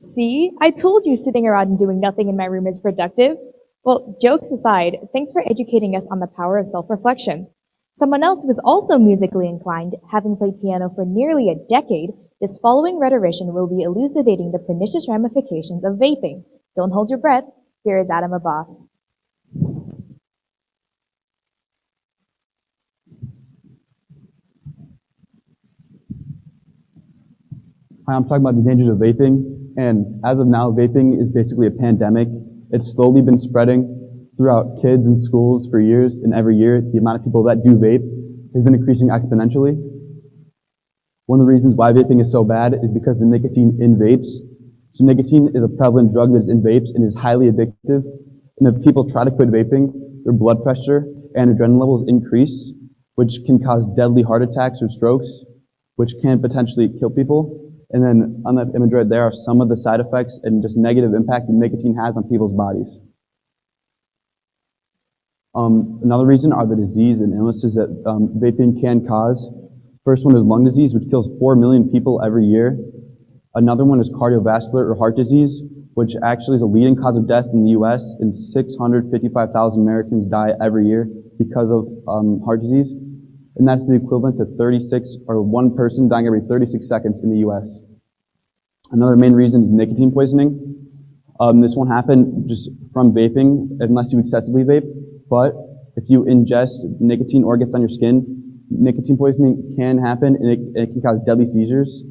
See, I told you sitting around and doing nothing in my room is productive. Well, jokes aside, thanks for educating us on the power of self-reflection. Someone else who was also musically inclined, having played piano for nearly a decade, this following rhetorician will be elucidating the pernicious ramifications of vaping. Don't hold your breath. Here is Adam Abbass. Hi, I'm talking about the dangers of vaping, and as of now, vaping is basically a pandemic. It's slowly been spreading throughout kids and schools for years, and every year, the amount of people that do vape has been increasing exponentially. One of the reasons why vaping is so bad is because the nicotine in vapes. So nicotine is a prevalent drug that is in vapes and is highly addictive. And if people try to quit vaping, their blood pressure and adrenaline levels increase, which can cause deadly heart attacks or strokes, which can potentially kill people. And then on that image right there are some of the side effects and just negative impact that nicotine has on people's bodies. Another reason are the disease and illnesses that vaping can cause. First one is lung disease, which kills 4 million people every year. Another one is cardiovascular or heart disease, which actually is a leading cause of death in the US, and 655,000 Americans die every year because of heart disease. And that's the equivalent to 36, or one person dying every 36 seconds in the US. Another main reason is nicotine poisoning. This won't happen just from vaping unless you excessively vape, but if you ingest nicotine or gets on your skin, nicotine poisoning can happen and it can cause deadly seizures.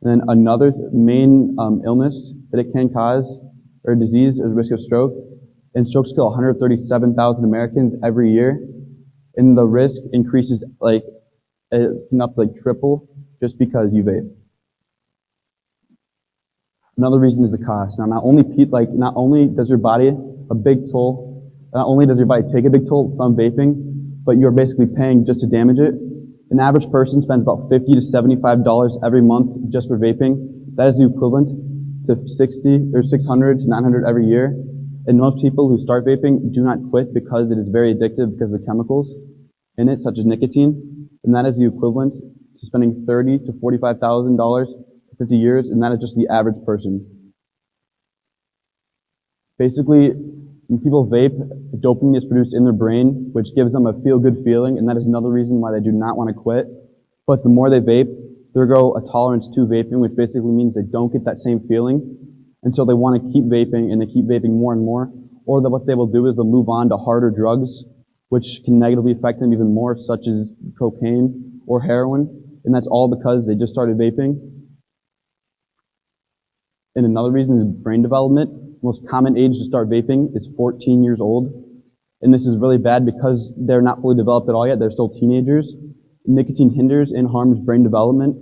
And then another main illness that it can cause, or disease, is risk of stroke. And strokes kill 137,000 Americans every year. And the risk increases it can up to triple just because you vape. Another reason is the cost. Now, not only does your body take a big toll from vaping, but you're basically paying just to damage it. An average person spends about $50 to $75 every month just for vaping. That is the equivalent to $600 to $900 every year. And most people who start vaping do not quit because it is very addictive because of the chemicals in it, such as nicotine. And that is the equivalent to spending $30,000 to $45,000 for 50 years, and that is just the average person. Basically, when people vape, dopamine is produced in their brain, which gives them a feel-good feeling, and that is another reason why they do not want to quit. But the more they vape, there go a tolerance to vaping, which basically means they don't get that same feeling until they want to keep vaping, and they keep vaping more and more. Or what they will do is they'll move on to harder drugs, which can negatively affect them even more, such as cocaine or heroin, and that's all because they just started vaping. And another reason is brain development. The most common age to start vaping is 14 years old. And this is really bad because they're not fully developed at all yet. They're still teenagers. Nicotine hinders and harms brain development.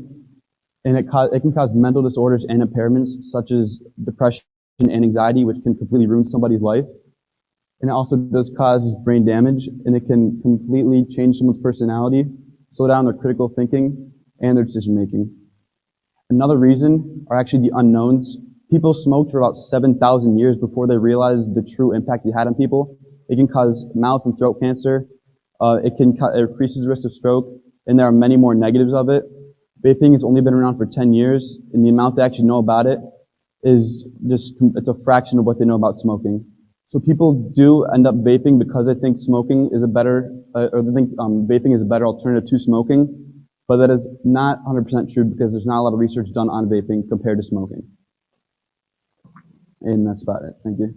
And it can cause mental disorders and impairments such as depression and anxiety, which can completely ruin somebody's life. And it also does cause brain damage, and it can completely change someone's personality, slow down their critical thinking, and their decision making. Another reason are actually the unknowns. People smoked for about 7,000 years before they realized the true impact it had on people. It can cause mouth and throat cancer. It increases the risk of stroke, and there are many more negatives of it. Vaping has only been around for 10 years, and the amount they actually know about it is it's a fraction of what they know about smoking. So people do end up vaping because they think smoking is vaping is a better alternative to smoking, but that is not 100% true because there's not a lot of research done on vaping compared to smoking. And that's about it. Thank you.